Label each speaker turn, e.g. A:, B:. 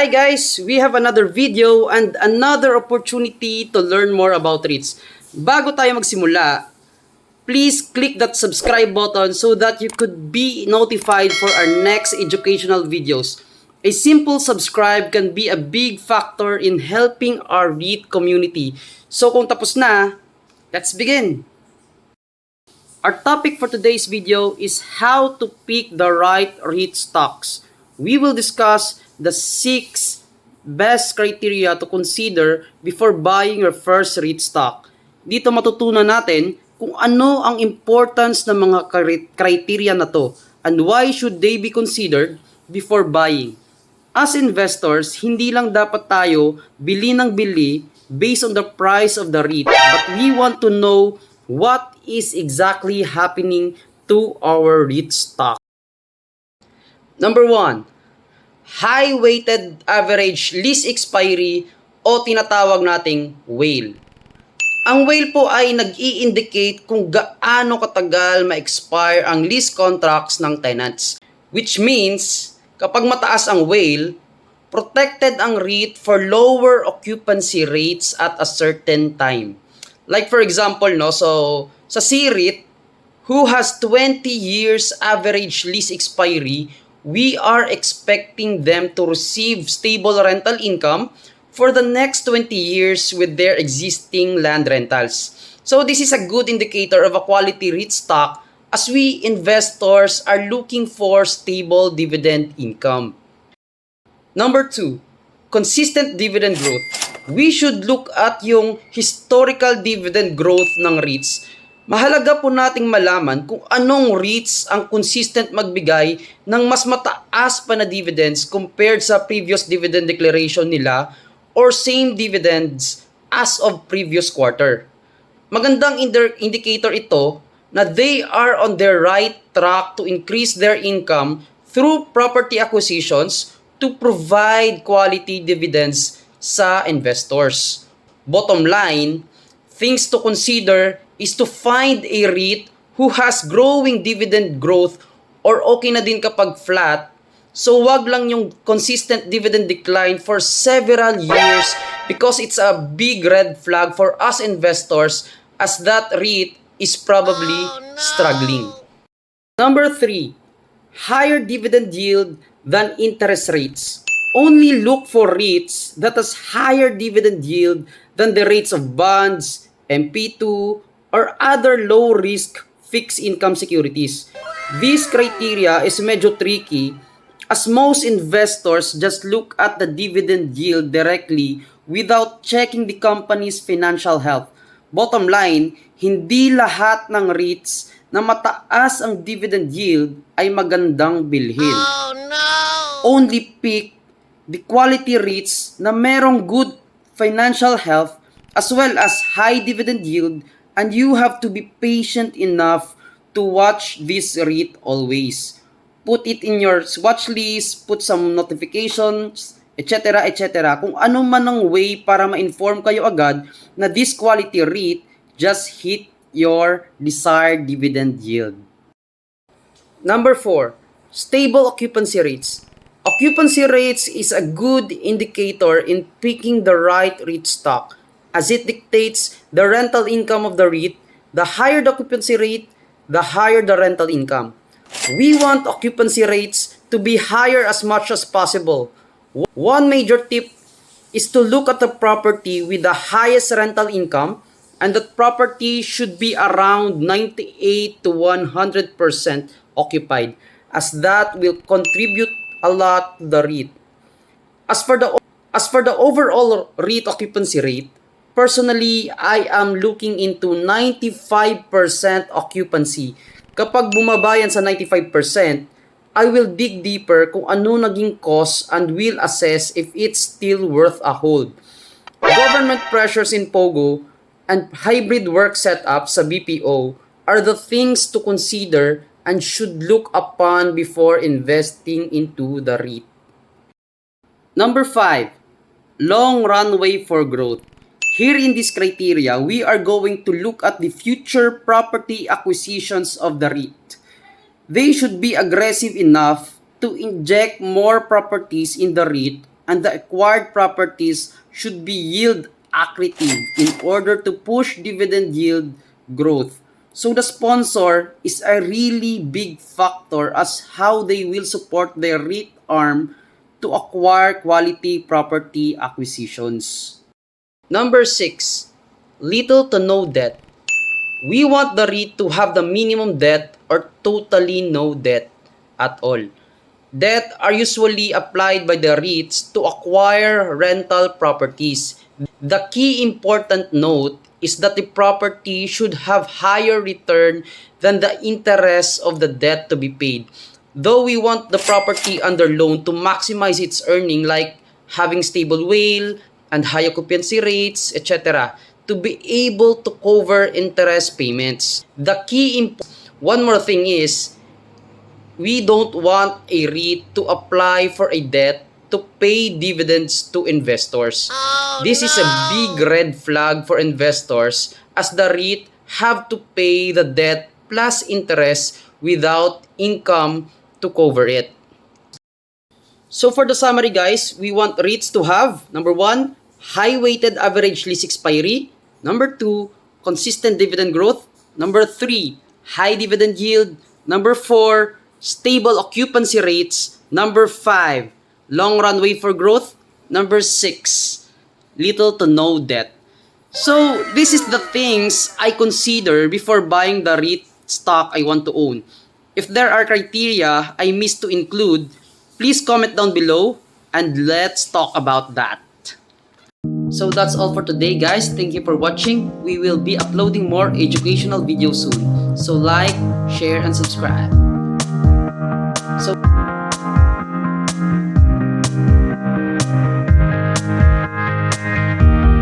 A: Hi guys! We have another video and another opportunity to learn more about REITs. Bago tayo magsimula, please click that subscribe button so that you could be notified for our next educational videos. A simple subscribe can be a big factor in helping our REIT community. So kung tapos na, let's begin! Our topic for today's video is how to pick the right REIT stocks. We will discuss the 6 best criteria to consider before buying your first REIT stock. Dito matutunan natin kung ano ang importance ng mga criteria na to and why should they be considered before buying. As investors, hindi lang dapat tayo bili ng bili based on the price of the REIT, but we want to know what is exactly happening to our REIT stock. Number 1, high weighted average lease expiry o tinatawag nating WALE. Ang WALE po ay nag-i-indicate kung gaano katagal ma-expire ang lease contracts ng tenants. Which means, kapag mataas ang WALE, protected ang REIT for lower occupancy rates at a certain time. Like for example, sa REIT, who has 20 years average lease expiry, we are expecting them to receive stable rental income for the next 20 years with their existing land rentals. So this is a good indicator of a quality REIT stock as we investors are looking for stable dividend income. Number 2, consistent dividend growth. We should look at yung historical dividend growth ng REITs. Mahalaga po nating malaman kung anong REITs ang consistent magbigay ng mas mataas pa na dividends compared sa previous dividend declaration nila or same dividends as of previous quarter. Magandang indicator ito na they are on their right track to increase their income through property acquisitions to provide quality dividends sa investors. Bottom line, things to consider is to find a REIT who has growing dividend growth or okay na din kapag flat. So wag lang yung consistent dividend decline for several years because it's a big red flag for us investors as that REIT is probably struggling. Number 3, higher dividend yield than interest rates. Only look for REITs that has higher dividend yield than the rates of bonds, MP2, or other low-risk fixed income securities. This criteria is medyo tricky as most investors just look at the dividend yield directly without checking the company's financial health. Bottom line, hindi lahat ng REITs na mataas ang dividend yield ay magandang bilhin. Oh, no! Only pick the quality REITs na merong good financial health as well as high dividend yield, and you have to be patient enough to watch this REIT always. Put it in your watch list, put some notifications, etc. etc. Kung ano man ang way para ma-inform kayo agad na this quality REIT just hit your desired dividend yield. Number 4, stable occupancy rates. Occupancy rates is a good indicator in picking the right REIT stock as it dictates the rental income of the REIT. The higher the occupancy rate, the higher the rental income. We want occupancy rates to be higher as much as possible. One major tip is to look at the property with the highest rental income, and that property should be around 98 to 100% occupied, as that will contribute a lot to the REIT. As for the overall REIT occupancy rate, personally, I am looking into 95% occupancy. Kapag bumaba yan sa 95%, I will dig deeper kung ano naging cost and will assess if it's still worth a hold. Government pressures in POGO and hybrid work setup sa BPO are the things to consider and should look upon before investing into the REIT. Number 5, long runway for growth. Here in this criteria, we are going to look at the future property acquisitions of the REIT. They should be aggressive enough to inject more properties in the REIT and the acquired properties should be yield accretive in order to push dividend yield growth. So the sponsor is a really big factor as how they will support their REIT arm to acquire quality property acquisitions. Number 6, little to no debt. We want the REIT to have the minimum debt or totally no debt at all. Debt are usually applied by the REITs to acquire rental properties. The key important note is that the property should have higher return than the interest of the debt to be paid. Though we want the property under loan to maximize its earning, like having stable whale and high occupancy rates, etc., to be able to cover interest payments. One more thing is, we don't want a REIT to apply for a debt to pay dividends to investors. This is a big red flag for investors as the REIT have to pay the debt plus interest without income to cover it. So for the summary guys, we want REITs to have, number 1, high weighted average lease expiry. Number 2, consistent dividend growth. Number 3, high dividend yield. Number 4, stable occupancy rates. Number 5, long runway for growth. Number 6, little to no debt. So this is the things I consider before buying the REIT stock I want to own. If there are criteria I missed to include, please comment down below and let's talk about that. So that's all for today guys. Thank you for watching. We will be uploading more educational videos soon. So like, share, and subscribe. So